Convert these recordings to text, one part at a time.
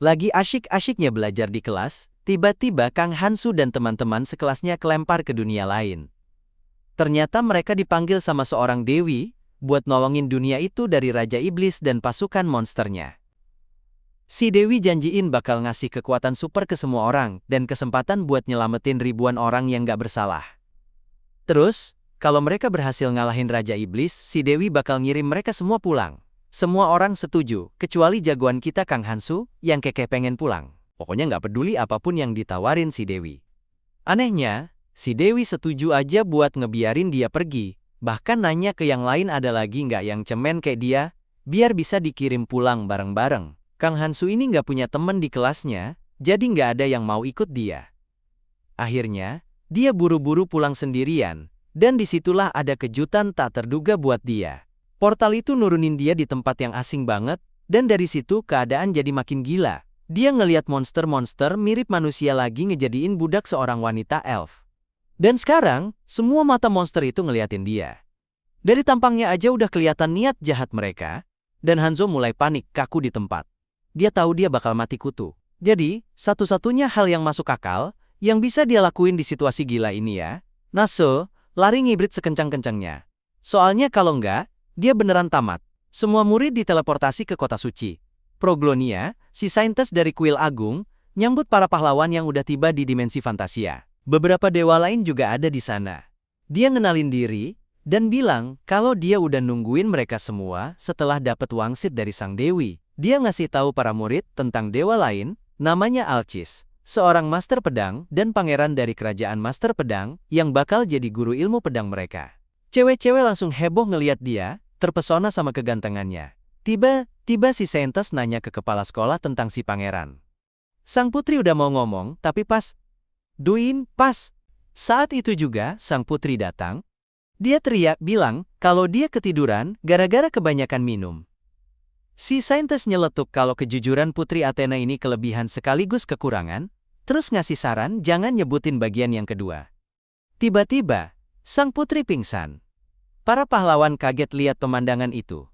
Lagi asyik-asyiknya belajar di kelas, tiba-tiba Kang Hansu dan teman-teman sekelasnya kelempar ke dunia lain. Ternyata mereka dipanggil sama seorang dewi, buat nolongin dunia itu dari Raja Iblis dan pasukan monsternya. Si dewi janjiin bakal ngasih kekuatan super ke semua orang, dan kesempatan buat nyelamatin ribuan orang yang gak bersalah. Terus, kalau mereka berhasil ngalahin Raja Iblis, si dewi bakal ngirim mereka semua pulang. Semua orang setuju, kecuali jagoan kita Kang Hansu, yang kekeh pengen pulang. Pokoknya nggak peduli apapun yang ditawarin si Dewi. Anehnya, si Dewi setuju aja buat ngebiarin dia pergi. Bahkan nanya ke yang lain ada lagi nggak yang cemen kayak dia, biar bisa dikirim pulang bareng-bareng. Kang Hansu ini nggak punya temen di kelasnya, jadi nggak ada yang mau ikut dia. Akhirnya, dia buru-buru pulang sendirian, dan disitulah ada kejutan tak terduga buat dia. Portal itu nurunin dia di tempat yang asing banget, dan dari situ keadaan jadi makin gila. Dia ngeliat monster-monster mirip manusia lagi ngejadiin budak seorang wanita elf. Dan sekarang, semua mata monster itu ngeliatin dia. Dari tampangnya aja udah kelihatan niat jahat mereka, dan Hanzo mulai panik kaku di tempat. Dia tahu dia bakal mati kutu. Jadi, satu-satunya hal yang masuk akal, yang bisa dia lakuin di situasi gila ini ya, Naso, lari ngibrit sekencang-kencangnya. Soalnya kalau enggak, dia beneran tamat. Semua murid diteleportasi ke kota suci. Proglonia, si saintes dari kuil agung, nyambut para pahlawan yang udah tiba di dimensi fantasia. Beberapa dewa lain juga ada di sana. Dia ngenalin diri, dan bilang kalau dia udah nungguin mereka semua setelah dapat wangsit dari sang dewi. Dia ngasih tahu para murid tentang dewa lain, namanya Alcis, seorang master pedang dan pangeran dari kerajaan master pedang, yang bakal jadi guru ilmu pedang mereka. Cewek-cewek langsung heboh ngeliat dia, terpesona sama kegantengannya. Tiba-tiba si saintes nanya ke kepala sekolah tentang si pangeran. Sang putri udah mau ngomong, tapi pas. Saat itu juga, sang putri datang. Dia teriak bilang kalau dia ketiduran gara-gara kebanyakan minum. Si saintes nyeletuk kalau kejujuran Putri Athena ini kelebihan sekaligus kekurangan, terus ngasih saran jangan nyebutin bagian yang kedua. Tiba-tiba, sang putri pingsan. Para pahlawan kaget lihat pemandangan itu.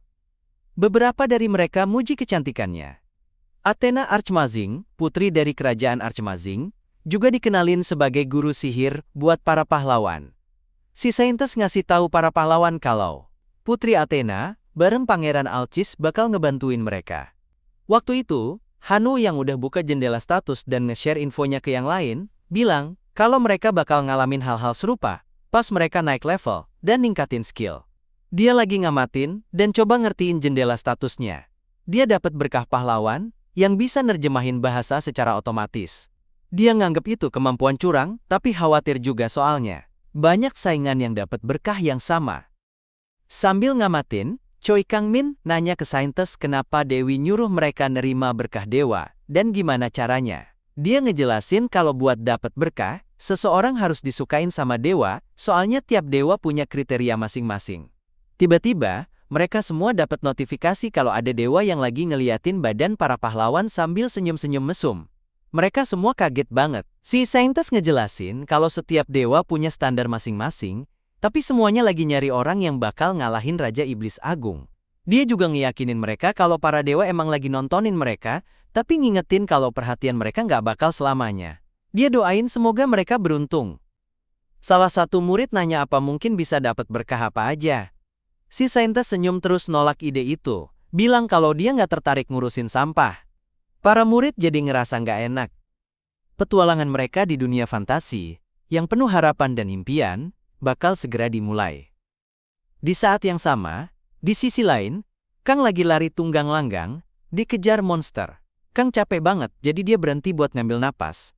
Beberapa dari mereka muji kecantikannya. Athena Archmazing, putri dari kerajaan Archmazing, juga dikenalin sebagai guru sihir buat para pahlawan. Si saintes ngasih tahu para pahlawan kalau Putri Athena bareng Pangeran Alcis bakal ngebantuin mereka. Waktu itu, Hanu yang udah buka jendela status dan nge-share infonya ke yang lain, bilang kalau mereka bakal ngalamin hal-hal serupa pas mereka naik level dan ningkatin skill. Dia lagi ngamatin dan coba ngertiin jendela statusnya. Dia dapat berkah pahlawan yang bisa nerjemahin bahasa secara otomatis. Dia nganggep itu kemampuan curang, tapi khawatir juga soalnya banyak saingan yang dapat berkah yang sama. Sambil ngamatin, Choi Kang-min nanya ke saintes kenapa Dewi nyuruh mereka nerima berkah dewa, dan gimana caranya. Dia ngejelasin kalau buat dapat berkah, seseorang harus disukain sama dewa, soalnya tiap dewa punya kriteria masing-masing. Tiba-tiba, mereka semua dapat notifikasi kalau ada dewa yang lagi ngeliatin badan para pahlawan sambil senyum-senyum mesum. Mereka semua kaget banget. Si saintes ngejelasin kalau setiap dewa punya standar masing-masing, tapi semuanya lagi nyari orang yang bakal ngalahin Raja Iblis Agung. Dia juga ngeyakinin mereka kalau para dewa emang lagi nontonin mereka, tapi ngingetin kalau perhatian mereka nggak bakal selamanya. Dia doain semoga mereka beruntung. Salah satu murid nanya apa mungkin bisa dapat berkah apa aja. Si saintes senyum terus nolak ide itu, bilang kalau dia nggak tertarik ngurusin sampah. Para murid jadi ngerasa nggak enak. Petualangan mereka di dunia fantasi, yang penuh harapan dan impian, bakal segera dimulai. Di saat yang sama, di sisi lain, Kang lagi lari tunggang langgang, dikejar monster. Kang capek banget, jadi dia berhenti buat ngambil napas.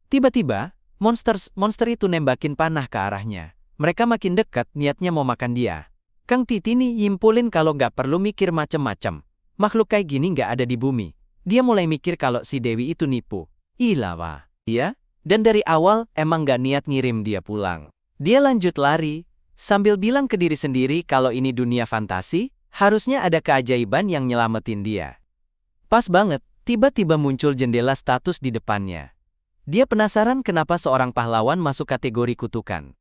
Tiba-tiba, monster itu nembakin panah ke arahnya. Mereka makin dekat, niatnya mau makan dia. Kang Titini yimpulin kalau nggak perlu mikir macem-macem. Makhluk kayak gini nggak ada di bumi. Dia mulai mikir kalau si Dewi itu nipu. Ilawa, ya? Dan dari awal emang nggak niat ngirim dia pulang. Dia lanjut lari, sambil bilang ke diri sendiri kalau ini dunia fantasi, harusnya ada keajaiban yang nyelamatin dia. Pas banget, tiba-tiba muncul jendela status di depannya. Dia penasaran kenapa seorang pahlawan masuk kategori kutukan.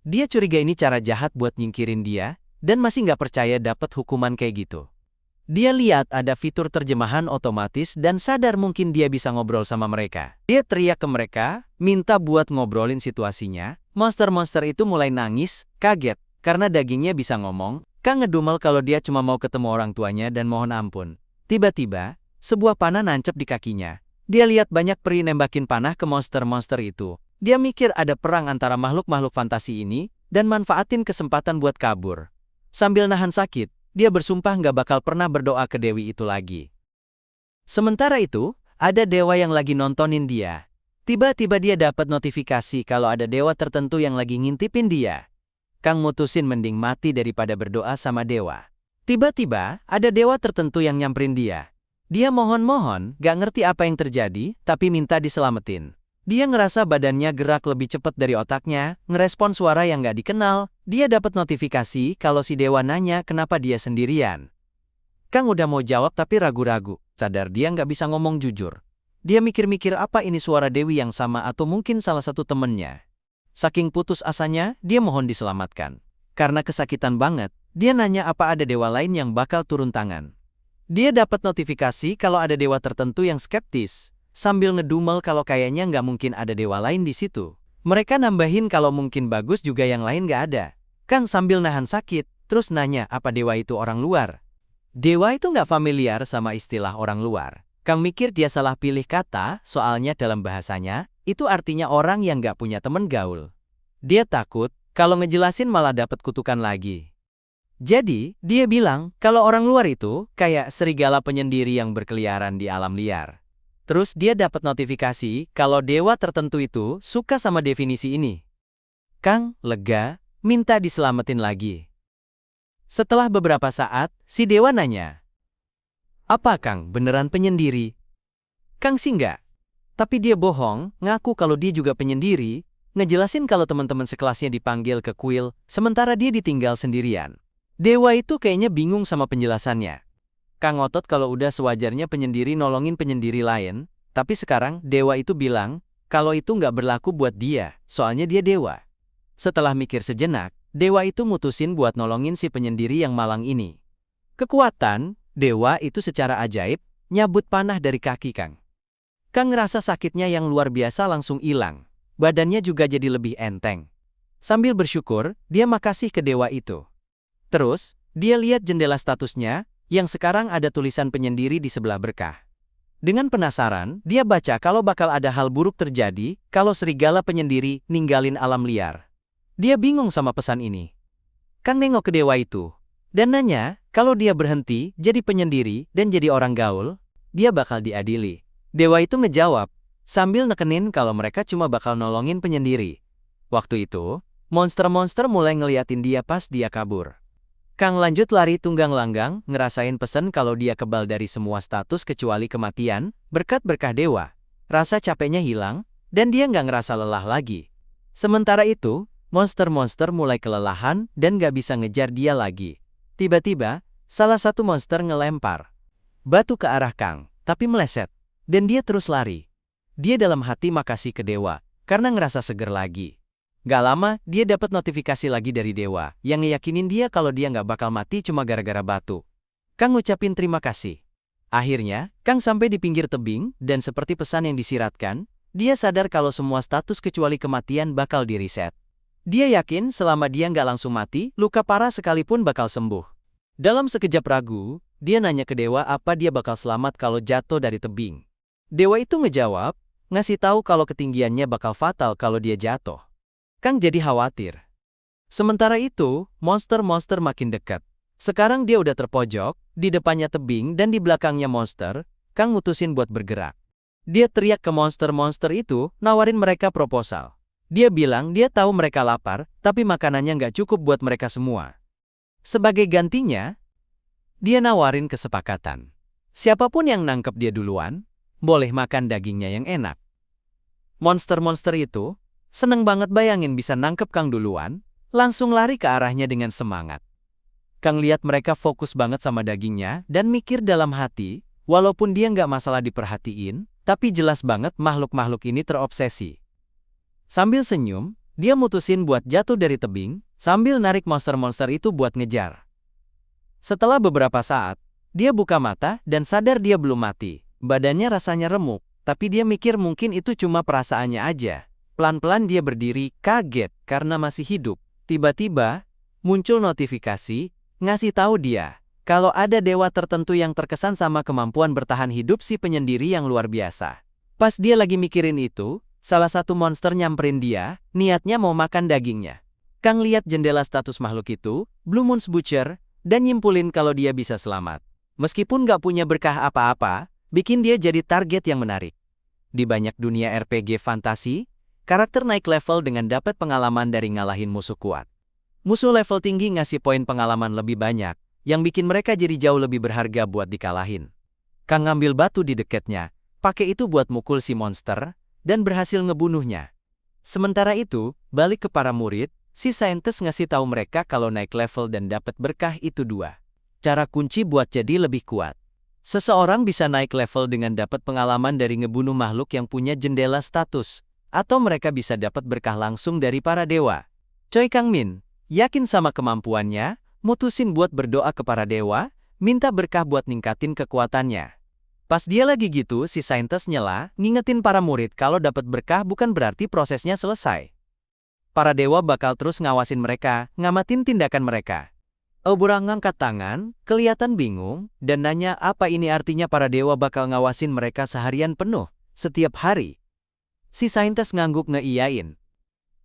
Dia curiga ini cara jahat buat nyingkirin dia, dan masih nggak percaya dapat hukuman kayak gitu. Dia lihat ada fitur terjemahan otomatis dan sadar mungkin dia bisa ngobrol sama mereka. Dia teriak ke mereka, minta buat ngobrolin situasinya. Monster-monster itu mulai nangis, kaget, karena dagingnya bisa ngomong. Kang ngedumel kalau dia cuma mau ketemu orang tuanya dan mohon ampun. Tiba-tiba, sebuah panah nancep di kakinya. Dia lihat banyak peri nembakin panah ke monster-monster itu. Dia mikir ada perang antara makhluk-makhluk fantasi ini, dan manfaatin kesempatan buat kabur. Sambil nahan sakit, dia bersumpah nggak bakal pernah berdoa ke dewi itu lagi. Sementara itu, ada dewa yang lagi nontonin dia. Tiba-tiba dia dapat notifikasi kalau ada dewa tertentu yang lagi ngintipin dia. Kang mutusin mending mati daripada berdoa sama dewa. Tiba-tiba, ada dewa tertentu yang nyamperin dia. Dia mohon-mohon, gak ngerti apa yang terjadi, tapi minta diselamatin. Dia ngerasa badannya gerak lebih cepat dari otaknya, ngerespon suara yang gak dikenal. Dia dapat notifikasi kalau si dewa nanya kenapa dia sendirian. Kang udah mau jawab tapi ragu-ragu, sadar dia gak bisa ngomong jujur. Dia mikir-mikir apa ini suara dewi yang sama atau mungkin salah satu temennya. Saking putus asanya, dia mohon diselamatkan. Karena kesakitan banget, dia nanya apa ada dewa lain yang bakal turun tangan. Dia dapat notifikasi kalau ada dewa tertentu yang skeptis. Sambil ngedumel kalau kayaknya nggak mungkin ada dewa lain di situ. Mereka nambahin kalau mungkin bagus juga yang lain nggak ada. Kang sambil nahan sakit, terus nanya apa dewa itu orang luar. Dewa itu nggak familiar sama istilah orang luar. Kang mikir dia salah pilih kata, soalnya dalam bahasanya, itu artinya orang yang nggak punya temen gaul. Dia takut, kalau ngejelasin malah dapat kutukan lagi. Jadi, dia bilang, kalau orang luar itu, kayak serigala penyendiri yang berkeliaran di alam liar. Terus dia dapat notifikasi kalau dewa tertentu itu suka sama definisi ini. Kang lega, minta diselamatin lagi. Setelah beberapa saat, si dewa nanya, "Apa Kang beneran penyendiri?" Kang sih enggak. Tapi dia bohong, ngaku kalau dia juga penyendiri, ngejelasin kalau teman-teman sekelasnya dipanggil ke kuil, sementara dia ditinggal sendirian. Dewa itu kayaknya bingung sama penjelasannya. Kang ngotot kalau udah sewajarnya penyendiri nolongin penyendiri lain, tapi sekarang dewa itu bilang kalau itu nggak berlaku buat dia, soalnya dia dewa. Setelah mikir sejenak, dewa itu mutusin buat nolongin si penyendiri yang malang ini. Kekuatan, dewa itu secara ajaib, nyabut panah dari kaki Kang. Kang ngerasa sakitnya yang luar biasa langsung hilang, badannya juga jadi lebih enteng. Sambil bersyukur, dia makasih ke dewa itu. Terus, dia lihat jendela statusnya, yang sekarang ada tulisan penyendiri di sebelah berkah. Dengan penasaran, dia baca kalau bakal ada hal buruk terjadi kalau serigala penyendiri ninggalin alam liar. Dia bingung sama pesan ini. Kang nengok ke dewa itu, dan nanya kalau dia berhenti jadi penyendiri dan jadi orang gaul, dia bakal diadili. Dewa itu ngejawab, sambil nekenin kalau mereka cuma bakal nolongin penyendiri. Waktu itu, monster-monster mulai ngeliatin dia pas dia kabur. Kang lanjut lari tunggang langgang, ngerasain pesen kalau dia kebal dari semua status kecuali kematian, berkat berkah dewa. Rasa capeknya hilang, dan dia nggak ngerasa lelah lagi. Sementara itu, monster-monster mulai kelelahan dan nggak bisa ngejar dia lagi. Tiba-tiba, salah satu monster ngelempar batu ke arah Kang, tapi meleset, dan dia terus lari. Dia dalam hati makasih ke dewa, karena ngerasa seger lagi. Gak lama, dia dapat notifikasi lagi dari dewa, yang ngeyakinin dia kalau dia nggak bakal mati cuma gara-gara batu. Kang ngucapin terima kasih. Akhirnya, Kang sampai di pinggir tebing, dan seperti pesan yang disiratkan, dia sadar kalau semua status kecuali kematian bakal di-reset. Dia yakin selama dia nggak langsung mati, luka parah sekalipun bakal sembuh. Dalam sekejap ragu, dia nanya ke dewa apa dia bakal selamat kalau jatuh dari tebing. Dewa itu ngejawab, ngasih tahu kalau ketinggiannya bakal fatal kalau dia jatuh. Kang jadi khawatir. Sementara itu, monster-monster makin dekat. Sekarang dia udah terpojok, di depannya tebing dan di belakangnya monster. Kang mutusin buat bergerak. Dia teriak ke monster-monster itu, nawarin mereka proposal. Dia bilang dia tahu mereka lapar, tapi makanannya nggak cukup buat mereka semua. Sebagai gantinya, dia nawarin kesepakatan. Siapapun yang nangkep dia duluan, boleh makan dagingnya yang enak. Monster-monster itu seneng banget bayangin bisa nangkep Kang duluan, langsung lari ke arahnya dengan semangat. Kang lihat mereka fokus banget sama dagingnya dan mikir dalam hati, walaupun dia nggak masalah diperhatiin, tapi jelas banget makhluk-makhluk ini terobsesi. Sambil senyum, dia mutusin buat jatuh dari tebing, sambil narik monster-monster itu buat ngejar. Setelah beberapa saat, Dia buka mata dan sadar dia belum mati. Badannya rasanya remuk, tapi dia mikir mungkin itu cuma perasaannya aja. Pelan-pelan dia berdiri, kaget karena masih hidup. Tiba-tiba, muncul notifikasi, ngasih tahu dia kalau ada dewa tertentu yang terkesan sama kemampuan bertahan hidup si penyendiri yang luar biasa. Pas dia lagi mikirin itu, salah satu monster nyamperin dia, niatnya mau makan dagingnya. Kang lihat jendela status makhluk itu, Blue Moon's Butcher, dan nyimpulin kalau dia bisa selamat. Meskipun gak punya berkah apa-apa, bikin dia jadi target yang menarik. Di banyak dunia RPG fantasi, karakter naik level dengan dapat pengalaman dari ngalahin musuh kuat. Musuh level tinggi ngasih poin pengalaman lebih banyak, yang bikin mereka jadi jauh lebih berharga buat dikalahin. Kang ngambil batu di dekatnya, pakai itu buat mukul si monster, dan berhasil ngebunuhnya. Sementara itu, balik ke para murid, si saintis ngasih tahu mereka kalau naik level dan dapat berkah itu dua cara kunci buat jadi lebih kuat. Seseorang bisa naik level dengan dapat pengalaman dari ngebunuh makhluk yang punya jendela status, atau mereka bisa dapat berkah langsung dari para dewa. Choi Kang-min yakin sama kemampuannya, mutusin buat berdoa ke para dewa, minta berkah buat ningkatin kekuatannya. Pas dia lagi gitu, si saintis nyela, ngingetin para murid kalau dapat berkah bukan berarti prosesnya selesai. Para dewa bakal terus ngawasin mereka, ngamatin tindakan mereka. Obura ngangkat tangan, kelihatan bingung, dan nanya apa ini artinya para dewa bakal ngawasin mereka seharian penuh, setiap hari. Si saintis ngangguk ngeiyain.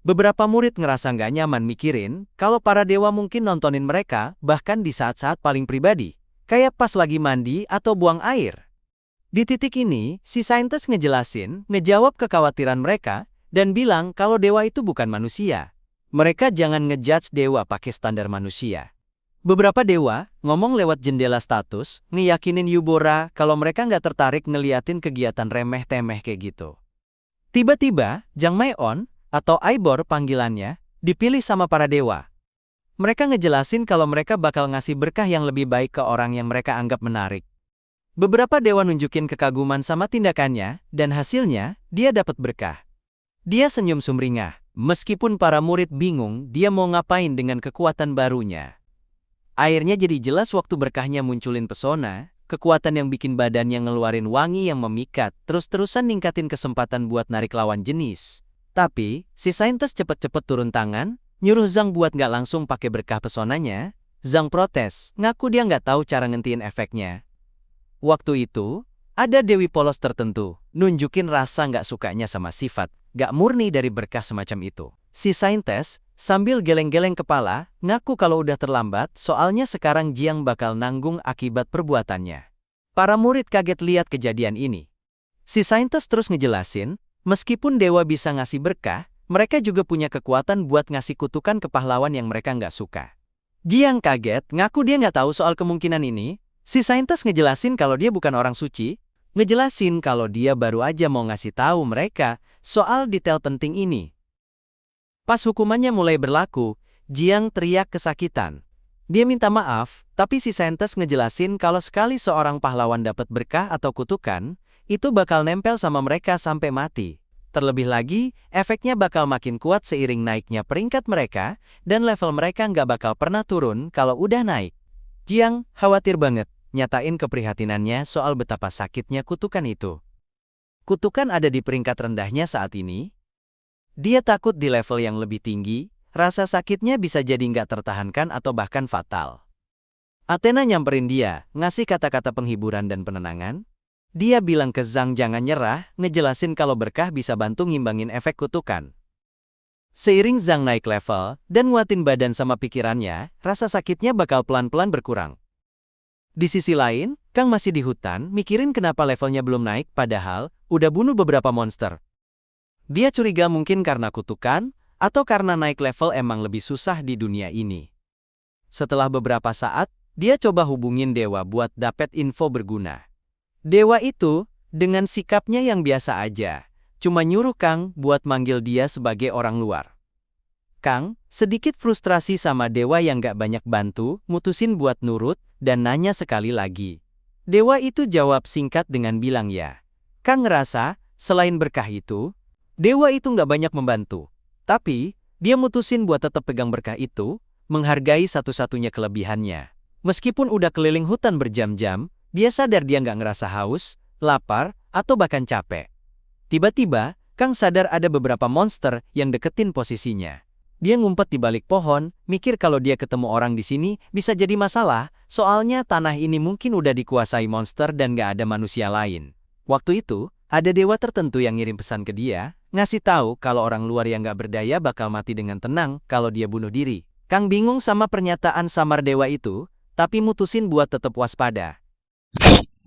Beberapa murid ngerasa nggak nyaman mikirin kalau para dewa mungkin nontonin mereka, bahkan di saat-saat paling pribadi, kayak pas lagi mandi atau buang air. Di titik ini, si saintis ngejawab kekhawatiran mereka, dan bilang kalau dewa itu bukan manusia. Mereka jangan ngejudge dewa pakai standar manusia. Beberapa dewa ngomong lewat jendela status, ngeyakinin Yubora kalau mereka nggak tertarik ngeliatin kegiatan remeh-temeh kayak gitu. Tiba-tiba, Jang Mae-on, atau Aibor panggilannya, dipilih sama para dewa. Mereka ngejelasin kalau mereka bakal ngasih berkah yang lebih baik ke orang yang mereka anggap menarik. Beberapa dewa nunjukin kekaguman sama tindakannya, dan hasilnya, dia dapat berkah. Dia senyum sumringah, meskipun para murid bingung dia mau ngapain dengan kekuatan barunya. Akhirnya jadi jelas waktu berkahnya munculin pesona, kekuatan yang bikin badannya ngeluarin wangi yang memikat, terus-terusan ningkatin kesempatan buat narik lawan jenis. Tapi, si saintis cepet-cepet turun tangan, nyuruh Zhang buat nggak langsung pakai berkah pesonanya. Zhang protes, ngaku dia nggak tahu cara ngentiin efeknya. Waktu itu, ada dewi polos tertentu, nunjukin rasa nggak sukanya sama sifat, nggak murni dari berkah semacam itu. Si saintis, sambil geleng-geleng kepala, ngaku kalau udah terlambat, soalnya sekarang Jiang bakal nanggung akibat perbuatannya. Para murid kaget lihat kejadian ini. Si saintis terus ngejelasin, meskipun dewa bisa ngasih berkah, mereka juga punya kekuatan buat ngasih kutukan ke pahlawan yang mereka nggak suka. Jiang kaget, ngaku dia nggak tahu soal kemungkinan ini. Si saintis ngejelasin kalau dia bukan orang suci, ngejelasin kalau dia baru aja mau ngasih tahu mereka soal detail penting ini. Pas hukumannya mulai berlaku, Jiang teriak kesakitan. Dia minta maaf, tapi si saintis ngejelasin kalau sekali seorang pahlawan dapat berkah atau kutukan, itu bakal nempel sama mereka sampai mati. Terlebih lagi, efeknya bakal makin kuat seiring naiknya peringkat mereka, dan level mereka nggak bakal pernah turun kalau udah naik. Jiang khawatir banget, nyatain keprihatinannya soal betapa sakitnya kutukan itu. Kutukan ada di peringkat rendahnya saat ini. Dia takut di level yang lebih tinggi, rasa sakitnya bisa jadi nggak tertahankan atau bahkan fatal. Athena nyamperin dia, ngasih kata-kata penghiburan dan penenangan. Dia bilang ke Zhang jangan nyerah, ngejelasin kalau berkah bisa bantu ngimbangin efek kutukan. Seiring Zhang naik level, dan nguatin badan sama pikirannya, rasa sakitnya bakal pelan-pelan berkurang. Di sisi lain, Kang masih di hutan, mikirin kenapa levelnya belum naik, padahal udah bunuh beberapa monster. Dia curiga mungkin karena kutukan, atau karena naik level emang lebih susah di dunia ini. Setelah beberapa saat, dia coba hubungin dewa buat dapet info berguna. Dewa itu, dengan sikapnya yang biasa aja, cuma nyuruh Kang buat manggil dia sebagai orang luar. Kang, sedikit frustrasi sama dewa yang gak banyak bantu, mutusin buat nurut, dan nanya sekali lagi. Dewa itu jawab singkat dengan bilang ya. Kang ngerasa, selain berkah itu, dewa itu nggak banyak membantu. Tapi, dia mutusin buat tetap pegang berkah itu, menghargai satu-satunya kelebihannya. Meskipun udah keliling hutan berjam-jam, dia sadar dia nggak ngerasa haus, lapar, atau bahkan capek. Tiba-tiba, Kang sadar ada beberapa monster yang deketin posisinya. Dia ngumpet di balik pohon, mikir kalau dia ketemu orang di sini bisa jadi masalah, soalnya tanah ini mungkin udah dikuasai monster dan nggak ada manusia lain. Waktu itu, ada dewa tertentu yang ngirim pesan ke dia, ngasih tahu kalau orang luar yang nggak berdaya bakal mati dengan tenang kalau dia bunuh diri. Kang bingung sama pernyataan samar dewa itu, tapi mutusin buat tetap waspada.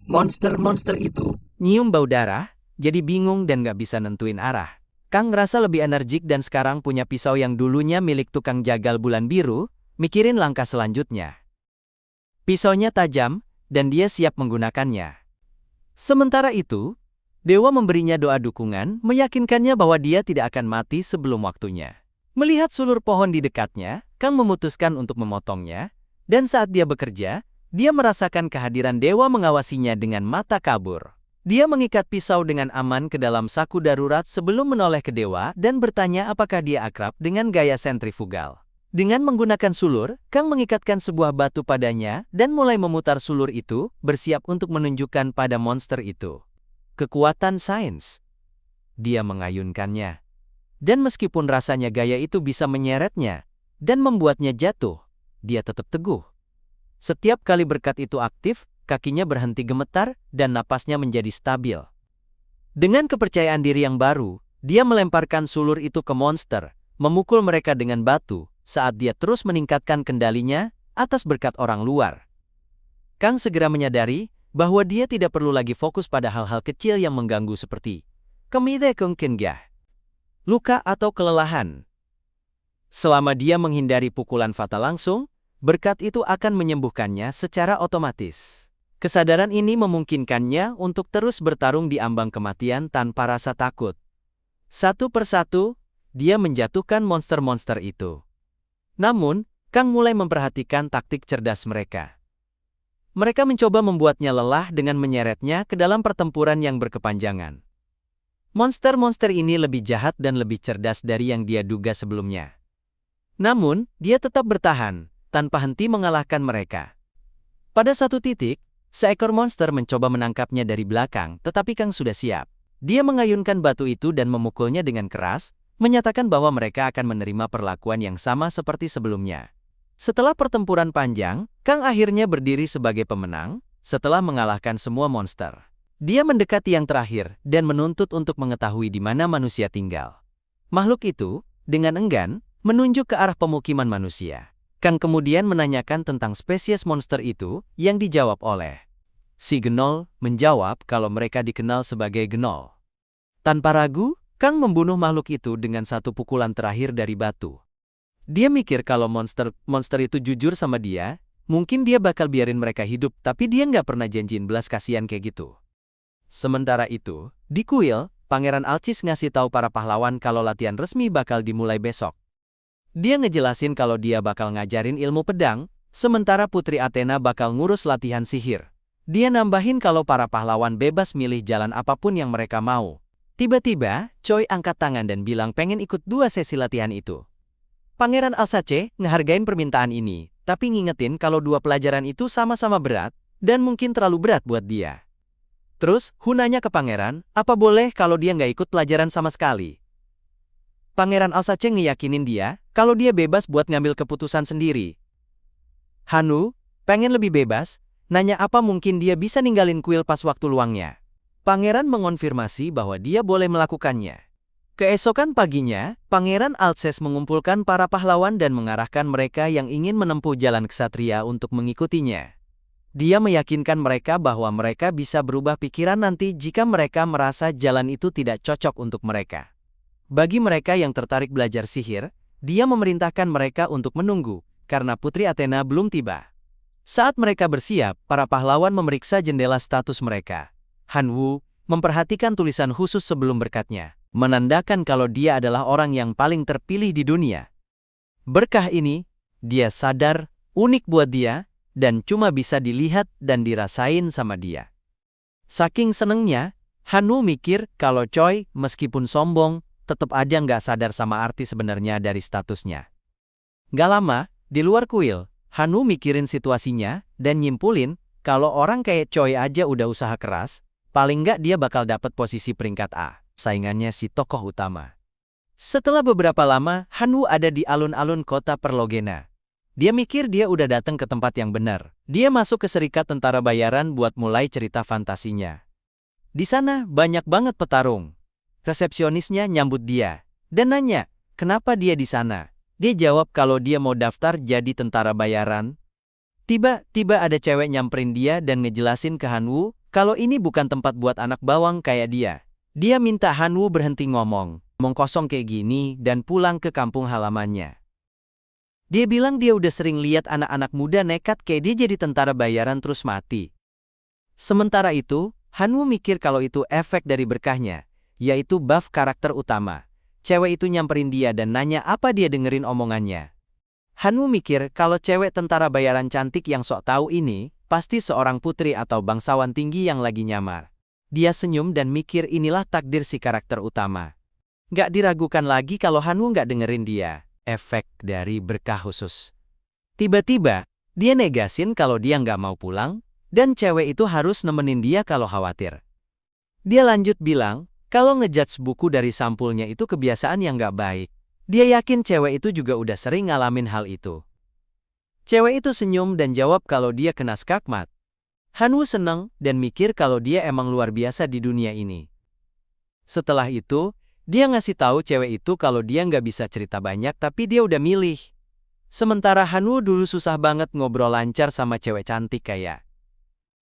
Monster-monster itu nyium bau darah, jadi bingung dan gak bisa nentuin arah. Kang ngerasa lebih energik dan sekarang punya pisau yang dulunya milik tukang jagal bulan biru, mikirin langkah selanjutnya. Pisaunya tajam, dan dia siap menggunakannya. Sementara itu, dewa memberinya doa dukungan, meyakinkannya bahwa dia tidak akan mati sebelum waktunya. Melihat sulur pohon di dekatnya, Kang memutuskan untuk memotongnya, dan saat dia bekerja, dia merasakan kehadiran dewa mengawasinya dengan mata kabur. Dia mengikat pisau dengan aman ke dalam saku darurat sebelum menoleh ke dewa dan bertanya apakah dia akrab dengan gaya sentrifugal. Dengan menggunakan sulur, Kang mengikatkan sebuah batu padanya dan mulai memutar sulur itu, bersiap untuk menunjukkan pada monster itu kekuatan sains. Dia mengayunkannya. Dan meskipun rasanya gaya itu bisa menyeretnya dan membuatnya jatuh, dia tetap teguh. Setiap kali berkat itu aktif, kakinya berhenti gemetar dan napasnya menjadi stabil. Dengan kepercayaan diri yang baru, dia melemparkan sulur itu ke monster, memukul mereka dengan batu, saat dia terus meningkatkan kendalinya atas berkat orang luar. Kang segera menyadari bahwa dia tidak perlu lagi fokus pada hal-hal kecil yang mengganggu seperti kemide kengkenggah, luka atau kelelahan. Selama dia menghindari pukulan fatal langsung, berkat itu akan menyembuhkannya secara otomatis. Kesadaran ini memungkinkannya untuk terus bertarung di ambang kematian tanpa rasa takut. Satu persatu, dia menjatuhkan monster-monster itu. Namun, Kang mulai memperhatikan taktik cerdas mereka. Mereka mencoba membuatnya lelah dengan menyeretnya ke dalam pertempuran yang berkepanjangan. Monster-monster ini lebih jahat dan lebih cerdas dari yang dia duga sebelumnya. Namun, dia tetap bertahan, tanpa henti mengalahkan mereka. Pada satu titik, seekor monster mencoba menangkapnya dari belakang, tetapi Kang sudah siap. Dia mengayunkan batu itu dan memukulnya dengan keras, menyatakan bahwa mereka akan menerima perlakuan yang sama seperti sebelumnya. Setelah pertempuran panjang, Kang akhirnya berdiri sebagai pemenang, setelah mengalahkan semua monster. Dia mendekati yang terakhir dan menuntut untuk mengetahui di mana manusia tinggal. Makhluk itu, dengan enggan, menunjuk ke arah pemukiman manusia. Kang kemudian menanyakan tentang spesies monster itu, yang dijawab oleh si Gnoll, menjawab kalau mereka dikenal sebagai Gnoll. Tanpa ragu, Kang membunuh makhluk itu dengan satu pukulan terakhir dari batu. Dia mikir kalau monster itu jujur sama dia, mungkin dia bakal biarin mereka hidup, tapi dia nggak pernah janjiin belas kasihan kayak gitu. Sementara itu, di kuil, Pangeran Alcis ngasih tahu para pahlawan kalau latihan resmi bakal dimulai besok. Dia ngejelasin kalau dia bakal ngajarin ilmu pedang, sementara Putri Athena bakal ngurus latihan sihir. Dia nambahin kalau para pahlawan bebas milih jalan apapun yang mereka mau. Tiba-tiba, Choi angkat tangan dan bilang pengen ikut 2 sesi latihan itu. Pangeran Alsace ngehargain permintaan ini, tapi ngingetin kalau 2 pelajaran itu sama-sama berat, dan mungkin terlalu berat buat dia. Terus, Hu nanya ke pangeran, apa boleh kalau dia nggak ikut pelajaran sama sekali? Pangeran Alsace ngeyakinin dia, kalau dia bebas buat ngambil keputusan sendiri. Hanu, pengen lebih bebas, nanya apa mungkin dia bisa ninggalin kuil pas waktu luangnya. Pangeran mengonfirmasi bahwa dia boleh melakukannya. Keesokan paginya, Pangeran Alsace mengumpulkan para pahlawan dan mengarahkan mereka yang ingin menempuh jalan ksatria untuk mengikutinya. Dia meyakinkan mereka bahwa mereka bisa berubah pikiran nanti jika mereka merasa jalan itu tidak cocok untuk mereka. Bagi mereka yang tertarik belajar sihir, dia memerintahkan mereka untuk menunggu, karena Putri Athena belum tiba. Saat mereka bersiap, para pahlawan memeriksa jendela status mereka. Han Wu memperhatikan tulisan khusus sebelum berkatnya, menandakan kalau dia adalah orang yang paling terpilih di dunia. Berkah ini, dia sadar, unik buat dia, dan cuma bisa dilihat dan dirasain sama dia. Saking senengnya, Han Wu mikir kalau Choi, meskipun sombong, tetap aja nggak sadar sama arti sebenarnya dari statusnya. Gak lama, di luar kuil, Hanwoo mikirin situasinya, dan nyimpulin, kalau orang kayak Choi aja udah usaha keras, paling nggak dia bakal dapat posisi peringkat A, saingannya si tokoh utama. Setelah beberapa lama, Hanwoo ada di alun-alun kota Perlogena. Dia mikir dia udah datang ke tempat yang benar. Dia masuk ke Serikat Tentara Bayaran buat mulai cerita fantasinya. Di sana banyak banget petarung. Resepsionisnya nyambut dia dan nanya, kenapa dia di sana. Dia jawab kalau dia mau daftar jadi tentara bayaran. Tiba-tiba ada cewek nyamperin dia dan ngejelasin ke Hanwoo kalau ini bukan tempat buat anak bawang kayak dia. Dia minta Hanwoo berhenti ngomong kosong kayak gini dan pulang ke kampung halamannya. Dia bilang dia udah sering lihat anak-anak muda nekat kayak dia jadi tentara bayaran terus mati. Sementara itu, Hanwoo mikir kalau itu efek dari berkahnya, yaitu buff karakter utama. Cewek itu nyamperin dia dan nanya apa dia dengerin omongannya. Hanwoo mikir kalau cewek tentara bayaran cantik yang sok tahu ini, pasti seorang putri atau bangsawan tinggi yang lagi nyamar. Dia senyum dan mikir inilah takdir si karakter utama. Gak diragukan lagi kalau Hanwoo gak dengerin dia. Efek dari berkah khusus. Tiba-tiba, dia negasin kalau dia nggak mau pulang, dan cewek itu harus nemenin dia kalau khawatir. Dia lanjut bilang, kalau ngejudge buku dari sampulnya itu kebiasaan yang nggak baik. Dia yakin cewek itu juga udah sering ngalamin hal itu. Cewek itu senyum dan jawab kalau dia kena skakmat. Hanwoo seneng dan mikir kalau dia emang luar biasa di dunia ini. Setelah itu, dia ngasih tahu cewek itu kalau dia nggak bisa cerita banyak tapi dia udah milih. Sementara Hanwoo dulu susah banget ngobrol lancar sama cewek cantik kayak